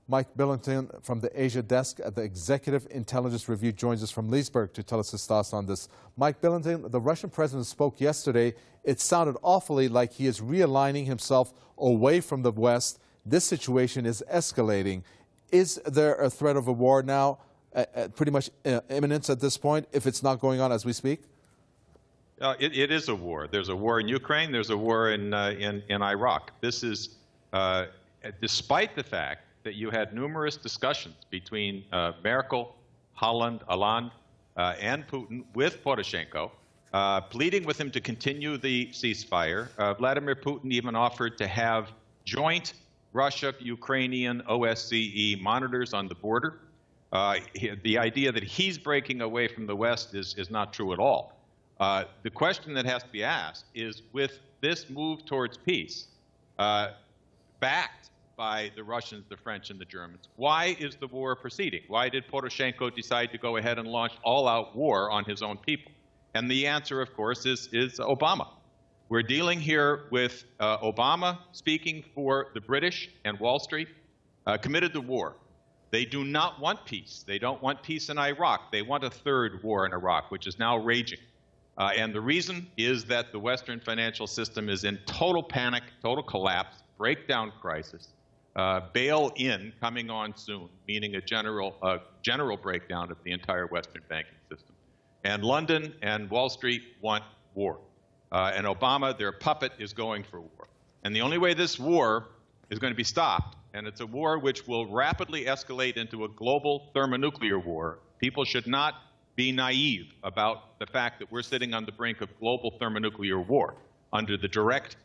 Mike Billington from the Asia desk at the Executive Intelligence Review joins us from Leesburg to tell us his thoughts on this. Mike Billington, the Russian president spoke yesterday. It sounded awfully like he is realigning himself away from the West. This situation is escalating. Is there a threat of a war now, pretty much imminent at this point, if it's not going on as we speak? It is a war. There's a war in Ukraine. There's a war in Iraq. This is despite the fact that you had numerous discussions between Merkel, Hollande, and Putin with Poroshenko, pleading with him to continue the ceasefire. Vladimir Putin even offered to have joint Russia-Ukrainian OSCE monitors on the border. The idea that he's breaking away from the West is not true at all. The question that has to be asked is, with this move towards peace, backed by the Russians, the French, and the Germans, why is the war proceeding? Why did Poroshenko decide to go ahead and launch all-out war on his own people? And the answer, of course, is Obama. We're dealing here with Obama speaking for the British and Wall Street, committed to war. They do not want peace. They don't want peace in Iraq. They want a third war in Iraq, which is now raging. And the reason is that the Western financial system is in total panic, total collapse, breakdown crisis, bail-in coming on soon, meaning a general breakdown of the entire Western banking system. And London and Wall Street want war. And Obama, their puppet, is going for war. And the only way this war is going to be stopped, and it's a war which will rapidly escalate into a global thermonuclear war. People should not be naive about the fact that we're sitting on the brink of global thermonuclear war under the direct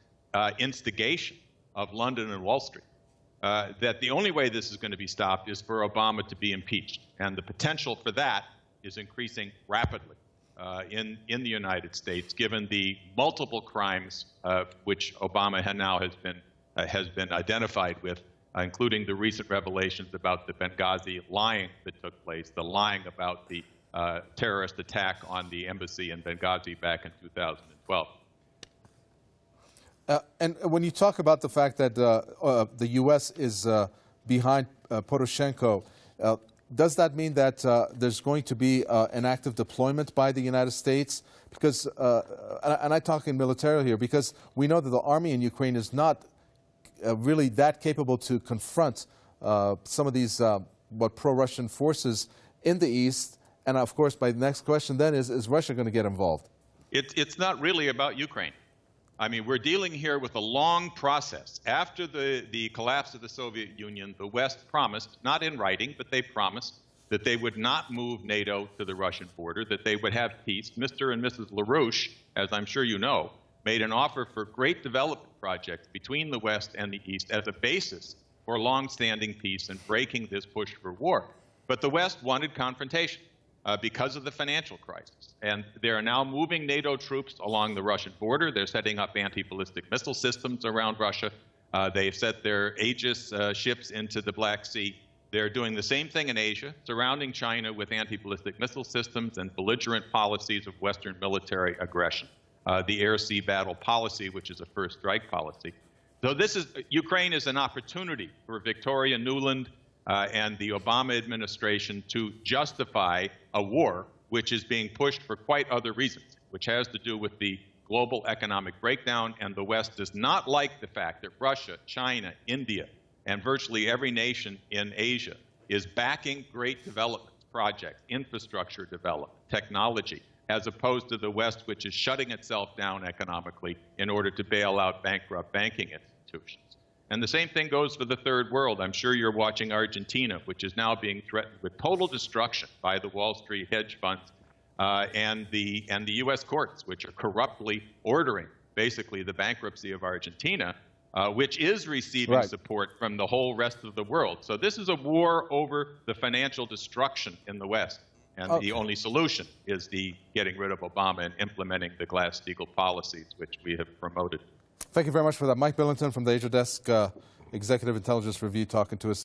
instigation of London and Wall Street. That the only way this is going to be stopped is for Obama to be impeached. And the potential for that is increasing rapidly in the United States, given the multiple crimes which Obama has been identified with, including the recent revelations about the Benghazi lying that took place, the lying about the terrorist attack on the embassy in Benghazi back in 2012. And when you talk about the fact that the U.S. is behind Poroshenko, does that mean that there's going to be an active deployment by the United States? Because, and I'm talking militarily here, because we know that the army in Ukraine is not really that capable to confront some of these pro-Russian forces in the East. And of course, my next question then is Russia going to get involved? It's not really about Ukraine. I mean, we're dealing here with a long process. After the collapse of the Soviet Union, the West promised, not in writing, but they promised that they would not move NATO to the Russian border, that they would have peace. Mr. and Mrs. LaRouche, as I'm sure you know, made an offer for great development projects between the West and the East as a basis for long-standing peace and breaking this push for war. But the West wanted confrontation because of the financial crisis. And they are now moving NATO troops along the Russian border. They're setting up anti-ballistic missile systems around Russia. They've set their Aegis ships into the Black Sea. They're doing the same thing in Asia, surrounding China with anti-ballistic missile systems and belligerent policies of Western military aggression. The air-sea battle policy, which is a first strike policy. So Ukraine is an opportunity for Victoria Nuland and the Obama administration to justify a war which is being pushed for quite other reasons, which has to do with the global economic breakdown. And the West does not like the fact that Russia, China, India, and virtually every nation in Asia is backing great development projects, infrastructure development, technology, as opposed to the West, which is shutting itself down economically in order to bail out bankrupt banking institutions. And the same thing goes for the third world. I'm sure you're watching Argentina, which is now being threatened with total destruction by the Wall Street hedge funds and the U.S. courts, which are corruptly ordering basically the bankruptcy of Argentina, which is receiving support from the whole rest of the world. So this is a war over the financial destruction in the West. And the only solution is the getting rid of Obama and implementing the Glass-Steagall policies, which we have promoted. Thank you very much for that. Mike Billington from the Asia Desk, Executive Intelligence Review, talking to us.